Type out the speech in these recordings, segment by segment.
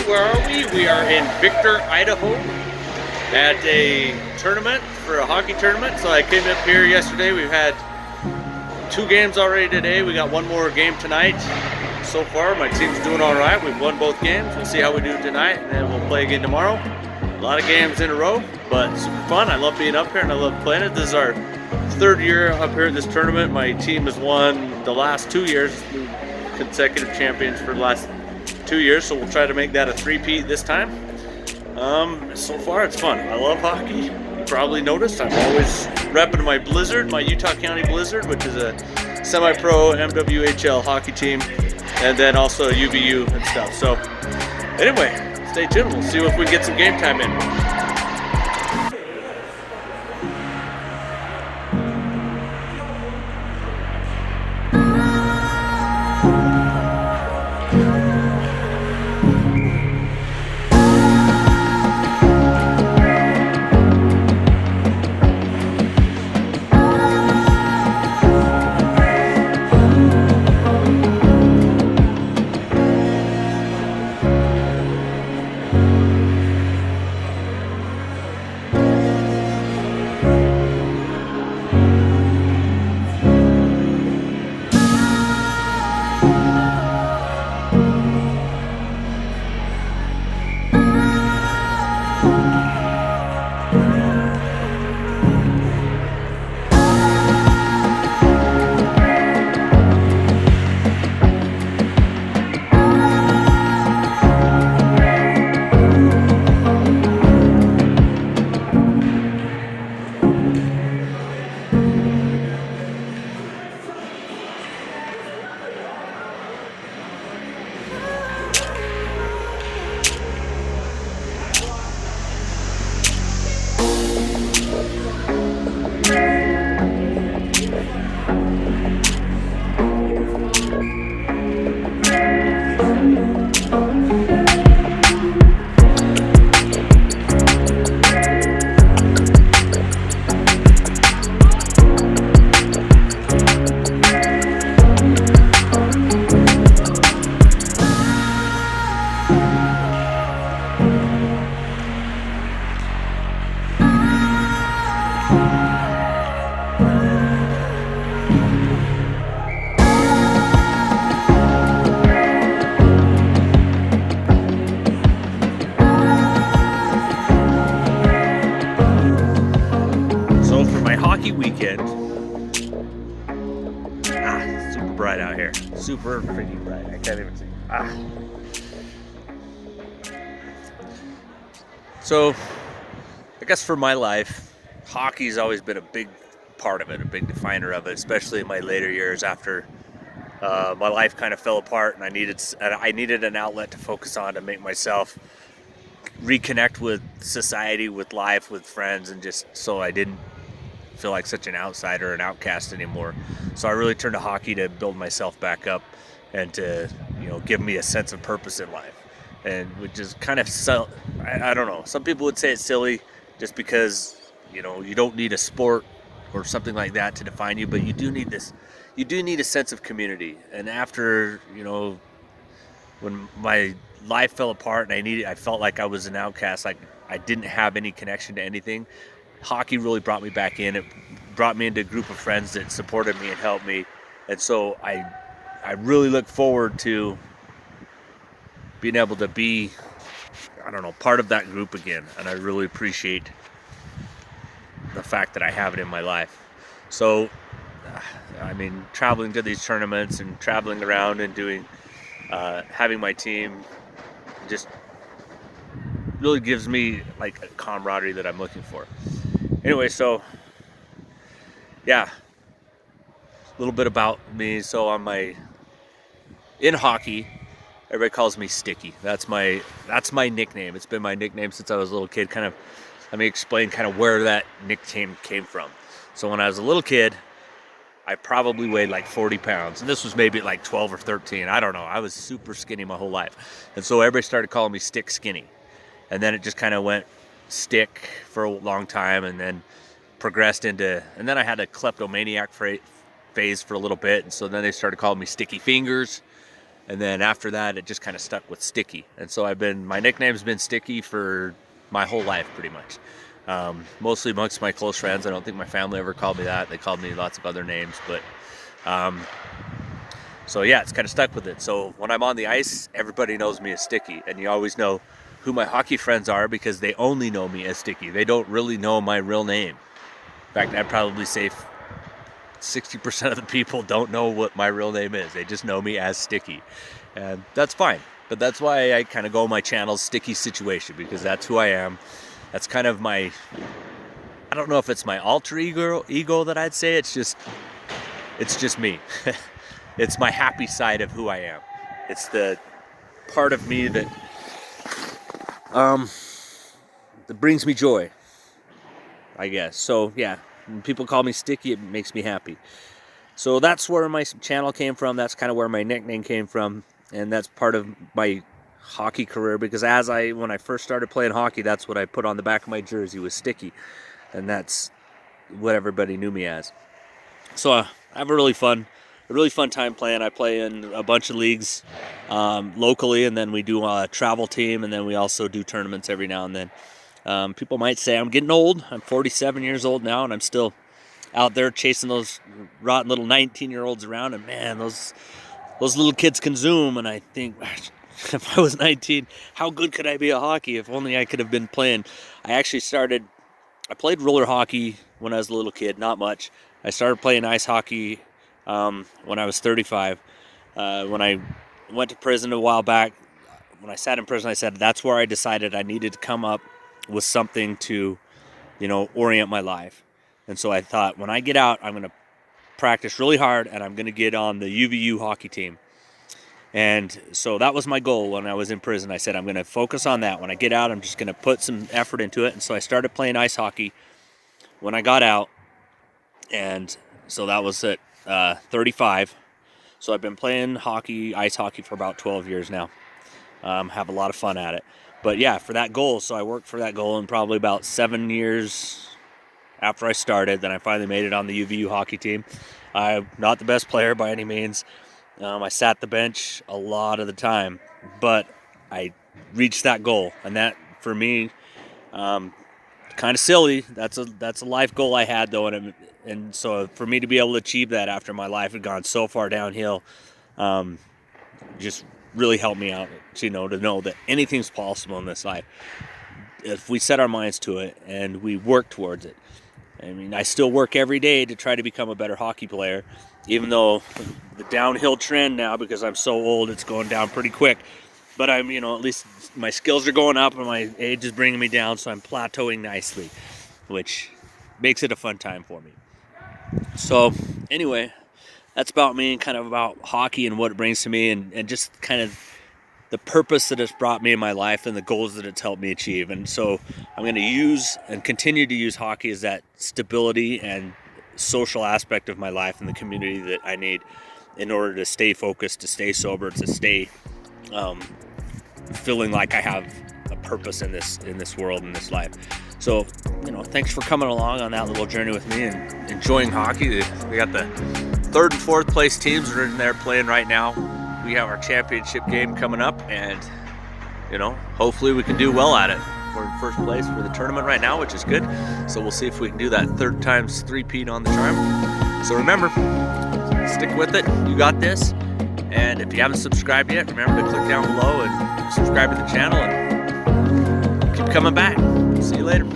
where are we? We are in Victor, Idaho at a tournament for a hockey tournament. So I came up here yesterday. We've had 2 games already today. We got one more game tonight. So far, my team's doing all right. We've won both games. We'll see how we do tonight, and then we'll play again tomorrow. A lot of games in a row, but super fun. I love being up here and I love playing it. This is our 3rd year up here at this tournament. My team has won the last 2 years, consecutive champions for the last 2 years, so we'll try to make that a 3-peat this time. So far it's fun. I love hockey. You probably noticed I'm always repping my Blizzard, my Utah County Blizzard, which is a semi-pro MWHL hockey team, and then also UVU and stuff. So anyway, stay tuned. We'll see if we can get some game time in. Weekend. Super bright out here. Super freaking bright. I can't even see. So, I guess for my life, hockey's always been a big part of it, a big definer of it, especially in my later years after my life kind of fell apart and I needed an outlet to focus on to make myself reconnect with society, with life, with friends, and just so I didn't feel like such an outsider, an outcast anymore. So I really turned to hockey to build myself back up and to, give me a sense of purpose in life. And which is kind of, I don't know, some people would say it's silly just because, you don't need a sport or something like that to define you, but you do need a sense of community. And after, when my life fell apart and I felt like I was an outcast, like I didn't have any connection to anything, hockey really brought me back in. It brought me into a group of friends that supported me and helped me. And so I really look forward to being able to be, part of that group again. And I really appreciate the fact that I have it in my life. So, traveling to these tournaments and traveling around and doing, having my team just really gives me like a camaraderie that I'm looking for. Anyway, so yeah, a little bit about me. So in hockey, everybody calls me Sticky. That's my nickname. It's been my nickname since I was a little kid. Let me explain kind of where that nickname came from. So when I was a little kid, I probably weighed like 40 pounds. And this was maybe at like 12 or 13. I don't know. I was super skinny my whole life. And so everybody started calling me Stick Skinny. And then it just kind of went Stick for a long time, and then progressed into, and then I had a kleptomaniac phase for a little bit. And so then they started calling me Sticky Fingers. And then after that, it just kind of stuck with Sticky. And so my nickname's been Sticky for my whole life, pretty much. Mostly amongst my close friends. I don't think my family ever called me that. They called me lots of other names, but so yeah, it's kind of stuck with it. So when I'm on the ice, everybody knows me as Sticky, and you always know who my hockey friends are because they only know me as Sticky. They don't really know my real name. In fact, I'd probably say 60% of the people don't know what my real name is. They just know me as Sticky, and that's fine. But that's why I kind of go my channel's Sticky Situation, because that's who I am. That's kind of I don't know if it's my alter ego that I'd say. It's just me. It's my happy side of who I am. It's the part of me that brings me joy, I guess. So yeah, when people call me Sticky, it makes me happy. So that's where my channel came from. That's kind of where my nickname came from, and that's part of my hockey career, because when I first started playing hockey, that's what I put on the back of my jersey, was Sticky, and that's what everybody knew me as. So I have a really fun time playing. I play in a bunch of leagues locally, and then we do a travel team, and then we also do tournaments every now and then. People might say I'm getting old. I'm 47 years old now, and I'm still out there chasing those rotten little 19-year-olds around, and man, those little kids can zoom, and I think, if I was 19, how good could I be at hockey? If only I could have been playing. I played roller hockey when I was a little kid, not much. I started playing ice hockey when I was 35. When I went to prison a while back, when I sat in prison, I said that's where I decided I needed to come up with something to, orient my life. And so I thought, when I get out, I'm going to practice really hard, and I'm going to get on the UVU hockey team. And so that was my goal when I was in prison. I said, I'm going to focus on that. When I get out, I'm just going to put some effort into it. And so I started playing ice hockey when I got out. And so that was at 35. So I've been playing ice hockey for about 12 years now. Have a lot of fun at it. But yeah, for that goal, so I worked for that goal, and probably about 7 years after I started, then I finally made it on the UVU hockey team. I'm not the best player by any means. I sat the bench a lot of the time, but I reached that goal, and that for me, kind of silly. That's a life goal I had though, and so for me to be able to achieve that after my life had gone so far downhill, just really helped me out. To know that anything's possible in this life if we set our minds to it and we work towards it. I mean, I still work every day to try to become a better hockey player, even though the downhill trend now, because I'm so old, it's going down pretty quick. But I'm, at least my skills are going up and my age is bringing me down, so I'm plateauing nicely, which makes it a fun time for me. So anyway, that's about me and kind of about hockey and what it brings to me, and just kind of the purpose that it's brought me in my life and the goals that it's helped me achieve. And so I'm going to use and continue to use hockey as that stability and social aspect of my life and the community that I need in order to stay focused, to stay sober, to stay feeling like I have a purpose in this world, in this life. So, thanks for coming along on that little journey with me and enjoying hockey. We got the 3rd and 4th place teams are in there playing right now. We have our championship game coming up, and hopefully we can do well at it. We're in 1st place for the tournament right now, which is good. So we'll see if we can do that 3rd times 3-peat on the charm. So remember, stick with it. You got this. And if you haven't subscribed yet, remember to click down below and subscribe to the channel, and keep coming back. See you later.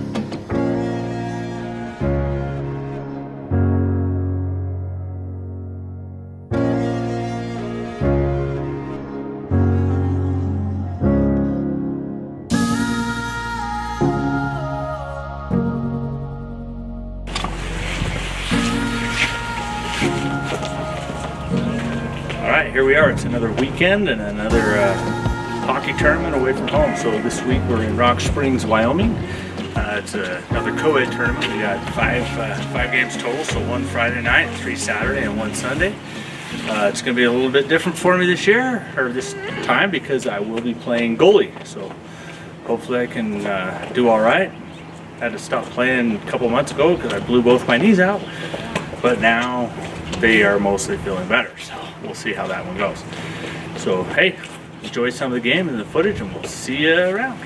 Here we are. It's another weekend and another hockey tournament away from home. So this week we're in Rock Springs, Wyoming. It's another co-ed tournament. We got five games total, so 1 Friday night, 3 Saturday, and 1 Sunday. It's going to be a little bit different for me this time, because I will be playing goalie. So hopefully I can do all right. Had to stop playing a couple months ago because I blew both my knees out, but now they are mostly feeling better. So we'll see how that one goes. So hey, enjoy some of the game and the footage, and we'll see you around.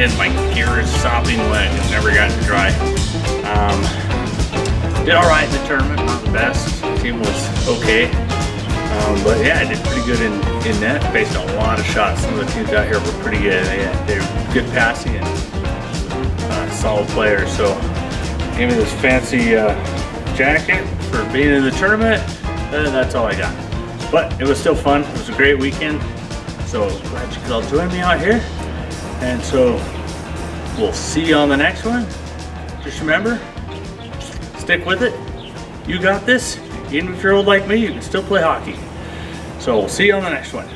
weekend. My gear is sopping wet and never got to dry. Did all right in the tournament, not the best. The team was okay. But yeah, I did pretty good in net, faced a lot of shots. Some of the teams out here were pretty good. They're good passing and solid players. So gave me this fancy jacket for being in the tournament. That's all I got. But it was still fun. It was a great weekend. So glad you could all join me out here. And so we'll see you on the next one. Just remember, stick with it. You got this. Even if you're old like me, you can still play hockey. So we'll see you on the next one.